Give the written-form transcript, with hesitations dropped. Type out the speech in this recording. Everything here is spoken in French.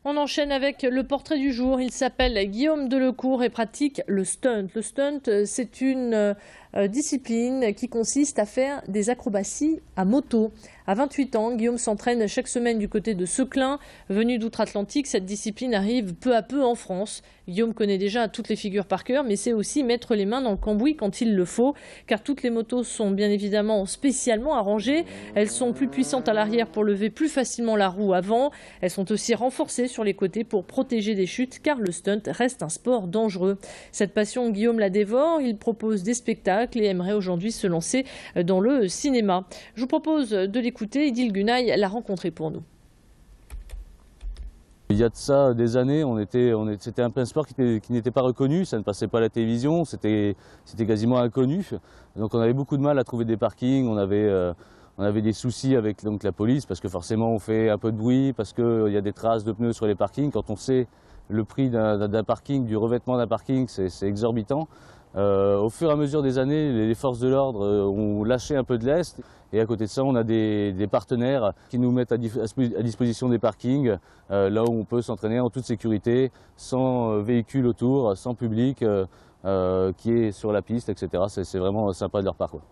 On enchaîne avec le portrait du jour. Il s'appelle Guillaume Delecourt et pratique le stunt. Le stunt, c'est une discipline qui consiste à faire des acrobaties à moto. À 28 ans, Guillaume s'entraîne chaque semaine du côté de Seclin. Venu d'outre-Atlantique, cette discipline arrive peu à peu en France. Guillaume connaît déjà toutes les figures par cœur, mais sait aussi mettre les mains dans le cambouis quand il le faut, car toutes les motos sont bien évidemment spécialement arrangées. Elles sont plus puissantes à l'arrière pour lever plus facilement la roue avant. Elles sont aussi renforcées sur les côtés pour protéger des chutes, car le stunt reste un sport dangereux. Cette passion, Guillaume la dévore. Il propose des spectacles et aimerait aujourd'hui se lancer dans le cinéma. Je vous propose de l'écouter. Idil Gunay l'a rencontré pour nous. Il y a de ça des années, c'était un sport qui n'était pas reconnu, ça ne passait pas à la télévision, c'était quasiment inconnu. Donc on avait beaucoup de mal à trouver des parkings, on avait des soucis avec la police parce que forcément on fait un peu de bruit, parce qu'il y a des traces de pneus sur les parkings. Quand on sait le prix d'un parking, du revêtement d'un parking, c'est exorbitant. Au fur et à mesure des années, les forces de l'ordre ont lâché un peu de lest. Et à côté de ça, on a des partenaires qui nous mettent à disposition des parkings, là où on peut s'entraîner en toute sécurité, sans véhicule autour, sans public qui est sur la piste, etc. C'est vraiment sympa de leur part, quoi.